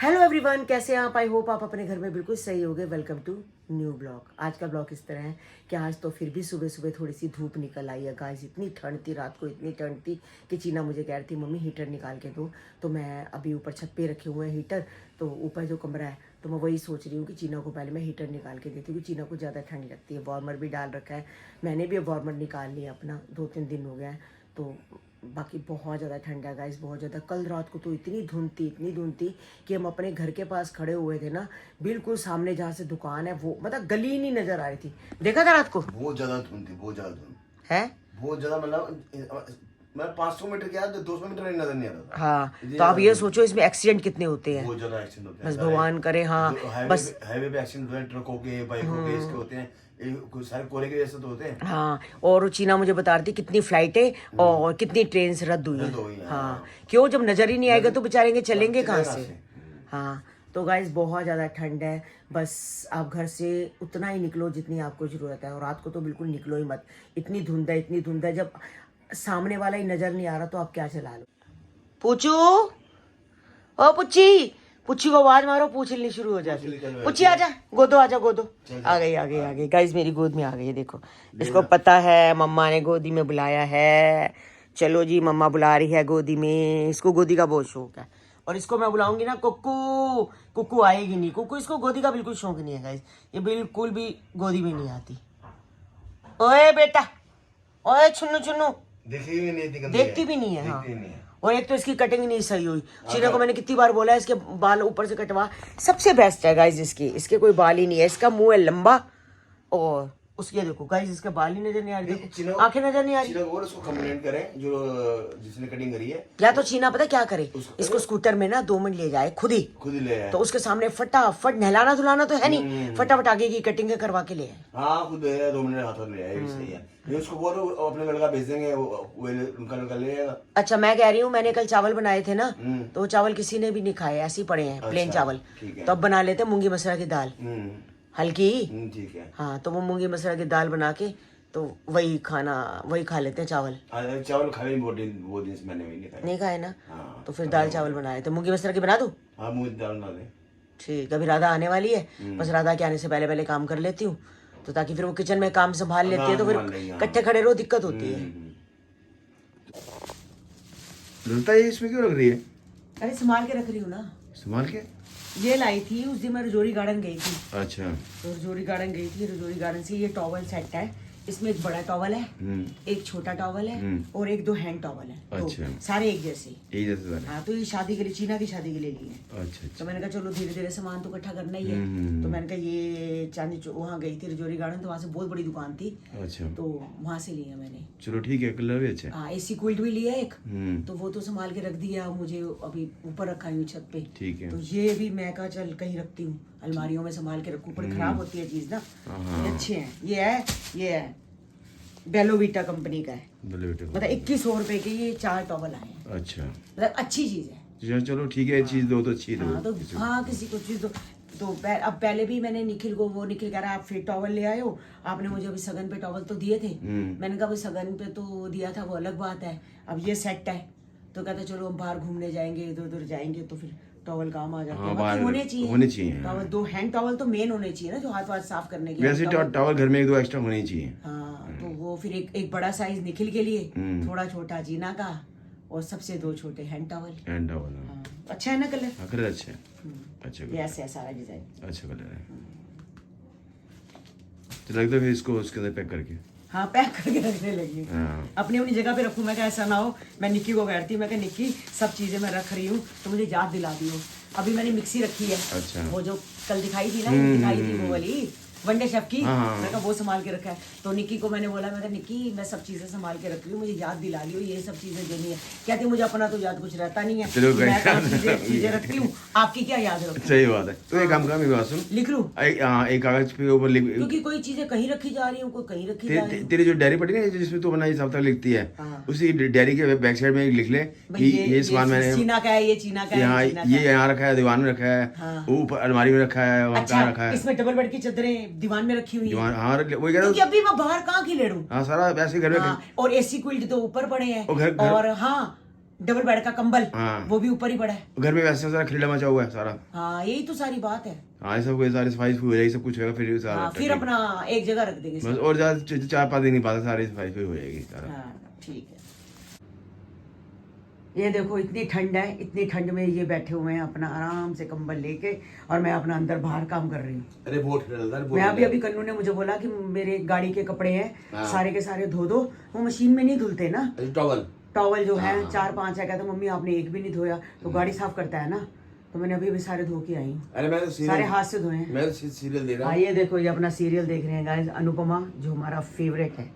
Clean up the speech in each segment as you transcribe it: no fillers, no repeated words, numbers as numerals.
Hello everyone, कैसे हैं आप? आई होप आप अपने घर में बिल्कुल सही होंगे। Welcome to new blog. आज का ब्लॉग इस तरह है कि आज तो फिर भी सुबह सुबह थोड़ी सी धूप निकल आई है गाइस। इतनी ठंड थी रात को, इतनी ठंड थी कि चीना मुझे कह रही थी मम्मी हीटर निकाल के दो। तो मैं अभी ऊपर छत पे रखे हुए हैं हीटर, तो ऊपर जो कमरा है तो मैं वही सोच रही हूँ कि चीना को पहले मैं हीटर निकाल के देती हूँ। चीना को ज़्यादा ठंड लगती है। वार्मर भी डाल रखा है, मैंने भी अब वार्मर निकाल लिया अपना, 2-3 दिन हो गया है। तो बाकी बहुत ज़्यादा ठंड है गाइस, बहुत ज़्यादा। कल रात को तो इतनी धुंध थी कि हम अपने घर के पास खड़े हुए थे ना, बिल्कुल सामने जहाँ से दुकान है वो मतलब गली नहीं नजर आ रही थी। देखा था रात को? बहुत ज्यादा धुंध थी, बहुत ज्यादा धुंध है, बहुत ज्यादा। मतलब मैं 500 मीटर गया तो 200 मीटर नहीं नजर नहीं आ रहा था। हाँ। तो आप ये सोचो इसमें एक्सीडेंट कितने होते हैं। बहुत ज्यादा एक्सीडेंट होते हैं, बस भगवान करे। हाँ बस हाईवे पे एक्सीडेंट होते हैं, ट्रकों के, बाइकों के, इसके होते हैं। कुछ सारे कोहरे के जैसे तो होते हैं। हाँ, और चीना मुझे बता रही थी कितनी फ्लाइटें और कितनी ट्रेन रद्द हुई रद्द हो गई है। हैं, हाँ, क्यों? जब नजर ही नहीं आएगा तो बेचारेंगे चलेंगे कहाँ चलेगा से? से। हाँ, तो गाइस बहुत ज़्यादा ठंड है। बस आप घर से उतना ही निकलो जितनी आपको ज़रूरत है, और रात को तो बिल्कुल निकलो ही मत। इतनी धुंध है, इतनी धुंध है, जब सामने वाला ही नज़र नहीं आ रहा तो आप क्या चला लो। पूछू, ओ पुच्ची, पुच्ची को आवाज मारो, पूछ हिलनी शुरू हो जाती। पुच्ची आजा, गोदो आजा, गोदो। आ गई गाइस, मेरी गोद में आ गई है। देखो, इसको पता है मम्मा ने गोदी में बुलाया है। चलो जी, मम्मा बुला रही है गोदी में। इसको गोदी का बहुत शौक है, और इसको मैं बुलाऊंगी ना कुक्कू, कुक्कू आएगी नहीं। कुक्कू, इसको गोदी का बिल्कुल शौक नहीं है गाइस, ये बिल्कुल भी गोदी में नहीं आती। ओए बेटा, ओए छुन्नू छुन्नू, देखी भी नहीं, देखती भी नहीं है। हाँ, देखती नहीं है। और एक तो इसकी कटिंग नहीं सही हुई। चीना को मैंने कितनी बार बोला है इसके बाल ऊपर से कटवा। सबसे बेस्ट है गाइस इसके कोई बाल ही नहीं है। इसका मुंह है लंबा, और उसके देखो गाइस इसके बाल ही नजर नहीं आ रही, आंखें नजर नहीं आ रही। चीना को उसको कंप्लेंट करें जो जिसने कटिंग करी है। या तो चीना पता क्या करे, इसको स्कूटर में ना 2 मिनट ले जाए खुद ही ले आए। तो उसके सामने फटाफट, नहलाना धुलाना तो है नहीं, फटाफट आगे की कटिंग करवा के ले आए। हाँ, खुद ले आए, 2 मिनट हाथों ले आए, सही है। ये उसको बोलो अपने लड़का भेज देंगे, वो उनका लड़का ले आएगा। अच्छा, मैं कह रही हूँ, मैंने कल चावल बनाए थे ना, तो वो चावल किसी ने भी नहीं खाए, ऐसे ही पड़े हैं प्लेन चावल। तो अब बना लेते मूंगी मसरा की दाल हल्की। ठीक है। हाँ, तो वो मूंगी मसरा की दाल बना के तो वही खा लेते हैं चावल। चावल खाए बहुत दिन से मैंने भी नहीं खाए ना। हाँ, तो फिर दाल चावल बनाए तो मूंगी मसरा की बना दूं? हाँ, मूंग दाल बना दे। ठीक, अभी राधा आने वाली है, बस राधा के आने से पहले पहले काम कर लेती हूँ, तो ताकि फिर वो किचन में काम संभाल लेती है, तो फिर इकट्ठे खड़े रहो दिक्कत होती है। ललता ये इसमें क्यों रख रही है? अरे संभाल के रख रही हूँ ना। संभाल के? ये लाई थी उस दिन, मैं रजौरी गार्डन गई थी। अच्छा। तो रजौरी गार्डन गई थी, रजौरी गार्डन से ये टॉवल सेट है। इसमें एक बड़ा टॉवल है, एक छोटा टॉवल है, और एक 2 हैंड टॉवल है। अच्छा। सारे एक जैसे। यही जैसे सारे। हाँ, तो ये शादी के लिए, चीना की शादी के लिए लिए हैं। अच्छा। तो मैंने कहा चलो धीरे धीरे सामान तो इकट्ठा करना ही है। तो मैंने कहा ये चांदी वहाँ गई थी रजौरी गार्डन, तो वहाँ से बहुत बड़ी दुकान थी। अच्छा। तो वहाँ से लिया मैंने। चलो ठीक है, कलर भी अच्छा है। हाँ, एसी कूल्ड भी लिया एक, तो वो तो संभाल के रख दिया, मुझे अभी ऊपर रखा है छत पे। ठीक है। तो ये भी मैं कहा चल कहीं रखती हूँ, अलमारियों में संभाल के रखूँ, बड़ी खराब होती है चीज ना। ये अच्छे हैं। ये है बेलोविटा कंपनी का है, मतलब 2100 रुपए के ये 4 टॉवल आए हैं। अच्छा, मतलब अच्छी चीज है। चलो ठीक है, चीज दो तो अच्छी दो। हाँ, तो हाँ, किसी को चीज दो। तो अब पहले भी मैंने निखिल को, वो निखिल कह रहा है आप फिर टॉवल ले आए हो, आपने मुझे अभी सगन पे टॉवल तो दिए थे। मैंने कहा भाई सगन पे तो दिया था, वो अलग बात है, अब ये सेट है। तो कहता चलो हम बाहर घूमने जाएंगे, इधर उधर जाएंगे, तो फिर टॉवल काम आ जाते हैं। बाकी होने चाहिए टॉवल, 2 हैंड टॉवल तो मेन होने चाहिए ना, जो हाथ वाथ साफ करने के। वैसे टॉवल घर में 1-2 एक्स्ट्रा होने चाहिए। हाँ, तो वो फिर एक बड़ा साइज निखिल के लिए, थोड़ा छोटा जीना का, और सबसे 2 छोटे हैंड टॉवल। हाँ, अच्छा है ना कलर? हाँ, कलर अच्छा है। अच्छा ये ऐसे है सारा डिजाइन। अच्छा कलर है। तो लगता है फिर इसको उसके अंदर पैक करके। हाँ, पैक करके रखने लगी। अपनी अपनी जगह पे रखूँ। मैं कहा ऐसा ना हो, मैं निक्की को कहती, मैं कहा निक्की सब चीजें मैं रख रही हूँ तो मुझे याद दिला दी हो। अभी मैंने मिक्सी रखी है। अच्छा। वो जो कल दिखाई थी ना, दिखाई थी वो वाली वनडे शेफ की, मैं कहा वो संभाल के रखा है। तो निक्की को मैंने बोला, मैं कहा निक्की मैं सब चीजें संभाल के रख रही हूँ, मुझे याद दिला लियो ये सब चीजें देनी है। कहती मुझे अपना तो याद कुछ रहता नहीं है, मैं चीजें रखती हूँ, आपकी क्या याद रखती? सही बात है। तो एक काम कर, मेरी बात सुन, लिख लूं? एक कागज पे ऊपर लिख, क्योंकि कोई चीजें कहीं रखी जा रही हूँ, कोई कहीं रखी जा रही है। तेरी जो डायरी पड़ी ना जिसमें तू अपना हिसाब तक लिखती है, उसी डायरी के बैक साइड में लिख ले कि ये सामान मैंने चीना का है, ये चीना का है, ये यहाँ रखा है, दीवान में रखा है, ऊपर अलमारी में रखा है, वहाँ कहाँ रखा है। इसमें डबल बेड की चादरें दीवान में रखी हुई है। हाँ, वही कह रहा हूँ। क्योंकि अभी मैं बाहर कहाँ की ले लूं? हाँ, सारा वैसे घर में। और एसी क्विल्ट तो ऊपर पड़े हैं। और और हाँ, डबल बेड का कंबल, हाँ। वो भी ऊपर ही पड़ा है। घर में वैसे सारा खिलड़ा मचा हुआ है सारा। हाँ यही तो सारी बात है। हाँ ये सब कोई सारी सफाई हो जाएगी, सब कुछ होगा फिर सारा हाँ फिर अपना एक जगह रख देंगे बस। सब। और ज्यादा 4-5 दिन नहीं पाता, सारी सफाई फिर हो जाएगी सारा। हाँ ठीक है। ये देखो इतनी ठंड है, इतनी ठंड में ये बैठे हुए हैं अपना आराम से कंबल लेके, और मैं अपना अंदर बाहर काम कर रही हूँ। अरे बहुत ठंड है। मैं अभी कन्नू ने मुझे बोला कि मेरे गाड़ी के कपड़े हैं हाँ। सारे के सारे धो दो, वो मशीन में नहीं धुलते ना। टॉवल टॉवल जो है हाँ। 4-5 है, कहते मम्मी आपने एक भी नहीं धोया, तो गाड़ी साफ करता है ना, तो मैंने अभी सारे धो के आई हूँ। अरे मैं तो सारे हाथ से धोए हैं। मैं तो सीरियल देख रहा हूँ। ये देखो ये अपना सीरियल देख रहे हैं गाइस, अनुपमा जो हमारा फेवरेट है।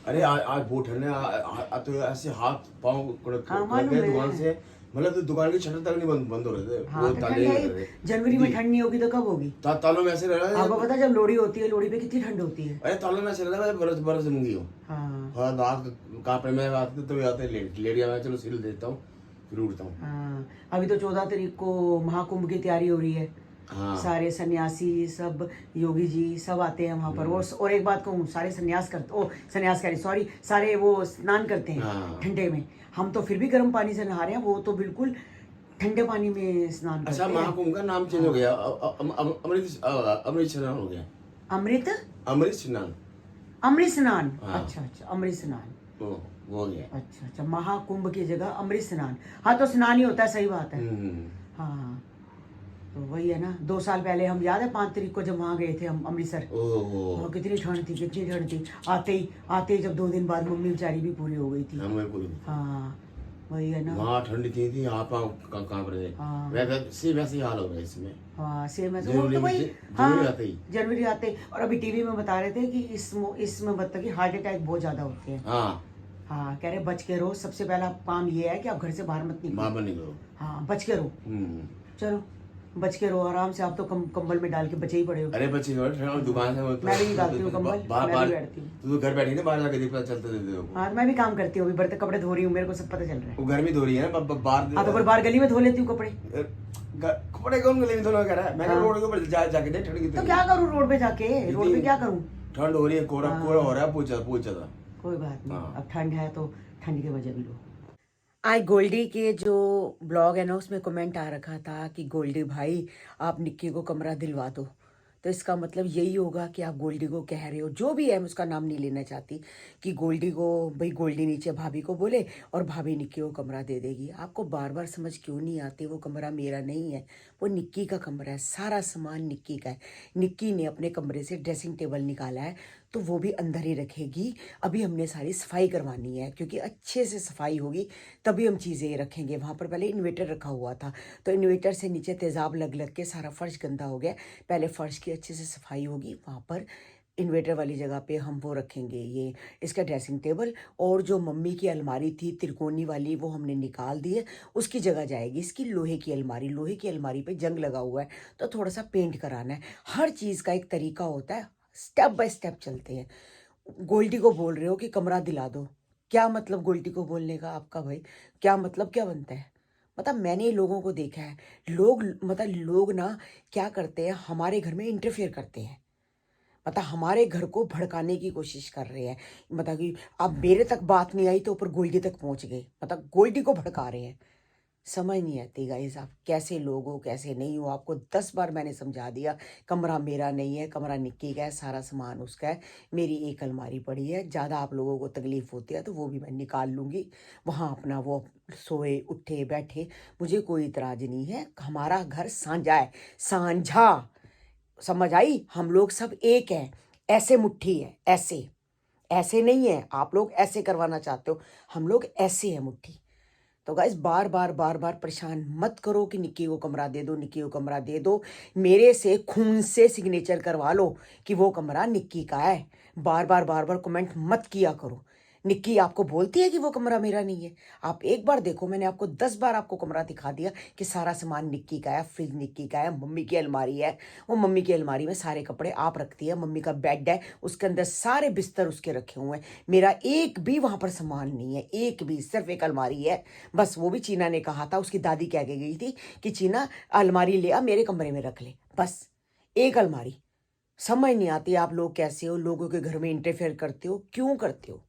अरे आज बहुत ठंड है। तो ऐसे हाथ पाँव हाँ, मालूम है। दुकान से, मतलब तो दुकान की शटर तक नहीं बंद हो रहे थे। हाँ, वो तो ताले ठंड नहीं है कर रहे। जनवरी में ठंड नहीं होगी तो कब होगी? तालों में ऐसे रह रहा है। आपको पता है जब लोहड़ी होती है, लोहड़ी पे कितनी ठंड होती है। अरे तालों में ऐसे रह रहा है, बरस बरस जमूंगी हो। हाँ हाँ दाग कांपने में आते तो आते लेट गया मैं, चलो सीरियल देता हूँ फिर उठता हूँ। हाँ। अभी तो 14 तारीख को महाकुंभ की तैयारी हो रही है। हाँ सारे सन्यासी सब, योगी जी सब आते हैं वहां पर। और एक बात कहूँ, सारे सन्यास करते, ओ सन्यास कह रही, सॉरी, सारे वो स्नान करते हैं हाँ। ठंडे में। हम तो फिर भी गर्म पानी से नहा रहे हैं, वो तो बिल्कुल ठंडे पानी में स्नान करते अच्छा हैं। महाकुंभ का नाम चेंज हो गया, अमृत स्नान हो गया। अमृत अमृत स्नान। अमृत स्नान। हाँ। अच्छा अच्छा अमृत स्नान। वो हो गया। अच्छा अच्छा महाकुंभ की जगह अमृत स्नान। हाँ तो स्नान ही होता है, सही बात है। हाँ तो वही है ना। 2 साल पहले हम, याद है 5 तारीख को जब वहाँ गए थे हम अमृतसर, ओहो कितनी ठंड थी, कितनी ठंड थी। आते ही जब 2 दिन बाद मम्मी बेचारी भी पूरी हो गई थी। हाँ वही है ना। वहाँ ठंडी थी यहाँ पर कांप रहे थे। हाँ। वैसे ही हाल हो रहा है इसमें। हाँ सेम है। जनवरी तो वही में- हाँ जनवरी आते ही। जनवरी आते ही। और अभी टीवी में बता रहे थे कि इसमें मतलब कि हार्ट अटैक बहुत ज्यादा होते हैं। हाँ हाँ कह रहे बच के रहो, सबसे पहला काम ये है कि आप घर से बाहर मत निकलो। माँ बनी करो। हाँ बच के रहो। चलो बच के रहो आराम से। आप तो कंबल में डाल के बचे ही पड़े हो। अरे बच्चे दुकान से मैं भी निकालती हूँ कंबल, मैं भी बैठती हूँ। तू तो घर बैठी ना, बाहर जाके देख पता चलता है। हाँ मैं भी काम करती हूँ, अभी बर्तन कपड़े धो रही हूँ, मेरे को सब पता चल रहा है। वो घर में धो रही है ना बाहर। हाँ तो फिर बाहर गली में धो लेती हूँ कपड़े। कपड़े कौन गले में धोना कह रहा है? मैंने रोड के ऊपर जाके दे ठंड की। तो क्या करूँ रोड पे जाके, रोड पे क्या करूँ? ठंड हो रही है, कोहरा हो रहा है, पूछा था। कोई बात नहीं, हाँ। अब ठंड है तो ठंड की वजह भी लो। आज गोल्डी के जो ब्लॉग है ना उसमें कमेंट आ रखा था कि गोल्डी भाई आप निक्की को कमरा दिलवा दो। तो इसका मतलब यही होगा कि आप गोल्डी को कह रहे हो, जो भी है मैं उसका नाम नहीं लेना चाहती, कि गोल्डी को भाई गोल्डी नीचे भाभी को बोले और भाभी निक्की को कमरा दे देगी। आपको बार बार समझ क्यों नहीं आती? वो कमरा मेरा नहीं है, वो निक्की का कमरा है, सारा सामान निक्की का है। निक्की ने अपने कमरे से ड्रेसिंग टेबल निकाला है तो वो भी अंदर ही रखेगी। अभी हमने सारी सफाई करवानी है, क्योंकि अच्छे से सफाई होगी तभी हम चीज़ें रखेंगे। वहाँ पर पहले इन्वेटर रखा हुआ था, तो इन्वेटर से नीचे तेज़ाब लग लग के सारा फर्श गंदा हो गया। पहले फर्श की अच्छे से सफाई होगी, वहाँ पर इन्वेटर वाली जगह पे हम वो रखेंगे, ये इसका ड्रेसिंग टेबल। और जो मम्मी की अलमारी थी त्रिकोणी वाली, वो हमने निकाल दी है, उसकी जगह जाएगी इसकी लोहे की अलमारी। लोहे की अलमारी पे जंग लगा हुआ है तो थोड़ा सा पेंट कराना है। हर चीज़ का एक तरीका होता है, स्टेप बाय स्टेप चलते हैं। गोल्डी को बोल रहे हो कि कमरा दिला दो, क्या मतलब गोल्डी को बोलने का आपका भाई? क्या मतलब क्या बनता है? मतलब मैंने लोगों को देखा है, लोग ना क्या करते हैं, हमारे घर में इंटरफेयर करते हैं। मतलब हमारे घर को भड़काने की कोशिश कर रहे हैं। मतलब कि अब मेरे तक बात नहीं आई तो ऊपर गोल्डी तक पहुंच गए, मतलब गोल्डी को भड़का रहे हैं। समझ नहीं आती गाइस, आप कैसे लोग हो कैसे नहीं हो। आपको 10 बार मैंने समझा दिया, कमरा मेरा नहीं है, कमरा निक्की का है, सारा सामान उसका है। मेरी एक अलमारी पड़ी है, ज़्यादा आप लोगों को तकलीफ होती है तो वो भी मैं निकाल लूँगी। वहाँ अपना वो सोए उठे बैठे, मुझे कोई इतराज़ नहीं है। हमारा घर साझा है, साझा, समझ आई? हम लोग सब एक हैं, ऐसे मुट्ठी है, ऐसे ऐसे नहीं है। आप लोग ऐसे करवाना चाहते हो, हम लोग ऐसे हैं मुट्ठी। तो गाइस बार बार परेशान मत करो कि निक्की को कमरा दे दो, निक्की को कमरा दे दो। मेरे से खून से सिग्नेचर करवा लो कि वो कमरा निक्की का है। बार बार कमेंट मत किया करो। निक्की आपको बोलती है कि वो कमरा मेरा नहीं है। आप एक बार देखो, मैंने आपको 10 बार आपको कमरा दिखा दिया कि सारा सामान निक्की का है, फ्रिज निक्की का है, मम्मी की अलमारी है, वो मम्मी की अलमारी में सारे कपड़े आप रखती है। मम्मी का बेड है, उसके अंदर सारे बिस्तर उसके रखे हुए हैं। मेरा एक भी वहाँ पर सामान नहीं है, एक भी, सिर्फ एक अलमारी है बस। वो भी चीना ने कहा था, उसकी दादी कह के गई थी कि चीना अलमारी ले आ, मेरे कमरे में रख ले, बस एक अलमारी। समझ नहीं आती आप लोग कैसे हो, लोगों के घर में इंटरफेयर करते हो, क्यों करते हो?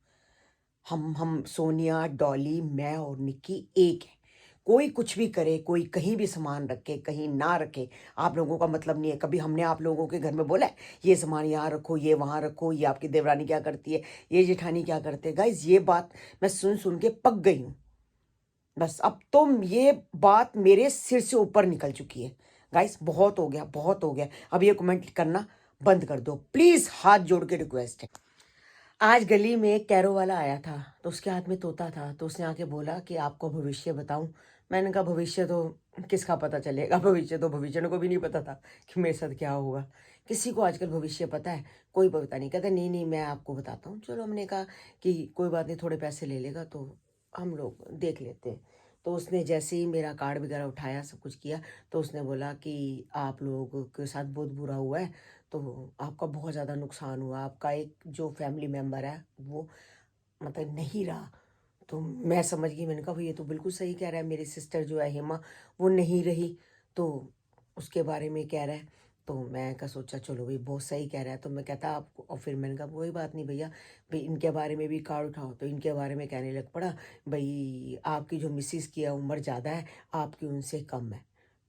हम सोनिया, डॉली, मैं और निक्की एक है। कोई कुछ भी करे, कोई कहीं भी सामान रखे, कहीं ना रखे, आप लोगों का मतलब नहीं है। कभी हमने आप लोगों के घर में बोला है, ये सामान यहाँ रखो, ये वहाँ रखो, ये आपकी देवरानी क्या करती है, ये जेठानी क्या करते हैं। गाइज़ ये बात मैं सुन सुन के पक गई हूँ। बस अब तो ये बात मेरे सिर से ऊपर निकल चुकी है। गाइस बहुत हो गया, बहुत हो गया। अब ये कमेंट करना बंद कर दो प्लीज, हाथ जोड़ के रिक्वेस्ट है। आज गली में एक कैरो वाला आया था, तो उसके हाथ में तोता था, तो उसने आके बोला कि आपको भविष्य बताऊं। मैंने कहा भविष्य तो किसका पता चलेगा, भविष्य तो भविष्य को भी नहीं पता था कि मेरे साथ क्या होगा। किसी को आजकल भविष्य पता है? कोई पता नहीं। कहता नहीं नहीं मैं आपको बताता हूँ। चलो हमने कहा कि कोई बात नहीं, थोड़े पैसे ले लेगा तो हम लोग देख लेते हैं। तो उसने जैसे ही मेरा कार्ड वगैरह उठाया, सब कुछ किया, तो उसने बोला कि आप लोगों के साथ बहुत बुरा हुआ है, तो आपका बहुत ज़्यादा नुकसान हुआ। आपका एक जो फैमिली मेम्बर है वो मतलब नहीं रहा। तो मैं समझ गई, मैंने कहा भाई ये तो बिल्कुल सही कह रहा है। मेरी सिस्टर जो है हेमा, वो नहीं रही, तो उसके बारे में कह रहा है। तो मैं का सोचा चलो भाई बहुत सही कह रहा है। तो मैं कहता आपको, और फिर मैंने कहा कोई बात नहीं भैया, भाई इनके बारे में भी कार्ड उठाओ। तो इनके बारे में कहने लग पड़ा, भाई आपकी जो मिसिस की है उम्र ज़्यादा है, आपकी उनसे कम है।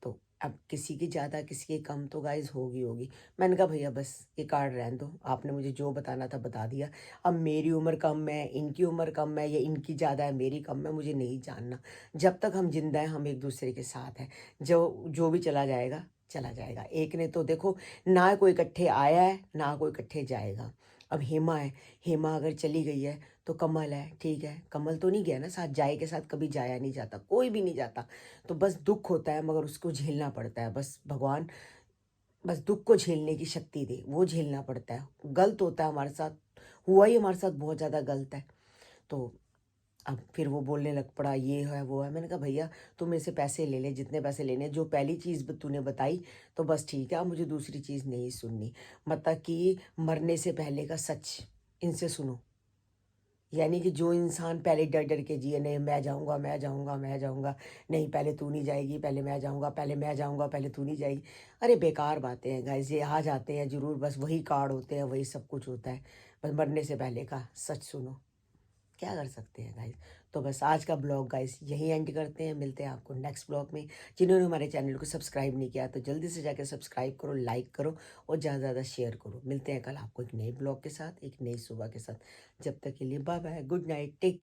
तो अब किसी की ज़्यादा किसी की कम तो गाइज होगी होगी। मैंने कहा भैया बस ये कार्ड रहने दो, आपने मुझे जो बताना था बता दिया। अब मेरी उम्र कम है, इनकी उम्र कम है, या इनकी ज़्यादा है मेरी कम है, मुझे नहीं जानना। जब तक हम जिंदा हैं हम एक दूसरे के साथ हैं। जो जो भी चला जाएगा चला जाएगा। एक ने तो देखो ना कोई इकट्ठे आया है ना कोई इकट्ठे जाएगा। अब हेमा है, हेमा अगर चली गई है तो कमल है, ठीक है कमल तो नहीं गया ना साथ, जाए के साथ कभी जाया नहीं जाता, कोई भी नहीं जाता। तो बस दुख होता है मगर उसको झेलना पड़ता है। बस भगवान बस दुख को झेलने की शक्ति दे, वो झेलना पड़ता है। गलत होता है हमारे साथ, हुआ ही हमारे साथ बहुत ज़्यादा गलत है। तो अब फिर वो बोलने लग पड़ा ये है वो है। मैंने कहा भैया तू मेरे से पैसे ले ले, जितने पैसे लेने, जो पहली चीज़ तूने बताई तो बस ठीक है, अब मुझे दूसरी चीज़ नहीं सुननी। मतलब कि मरने से पहले का सच इनसे सुनो। यानी कि जो इंसान पहले डर डर के जिए, नहीं मैं जाऊंगा मैं जाऊंगा मैं जाऊंगा, नहीं पहले तू नहीं जाएगी, पहले मैं जाऊंगा, पहले मैं जाऊंगा, पहले तू नहीं जाएगी। अरे बेकार बातें हैं गाइस, ये आ जाते हैं जरूर, बस वही कार्ड होते हैं, वही सब कुछ होता है। बस मरने से पहले का सच सुनो, क्या कर सकते हैं गाइस। तो बस आज का ब्लॉग गाइस यहीं एंड करते हैं, मिलते हैं आपको नेक्स्ट ब्लॉग में। जिन्होंने हमारे चैनल को सब्सक्राइब नहीं किया तो जल्दी से जाकर सब्सक्राइब करो, लाइक करो और ज़्यादा से ज़्यादा शेयर करो। मिलते हैं कल आपको एक नए ब्लॉग के साथ, एक नई सुबह के साथ। जब तक के लिए bye bye, good night, take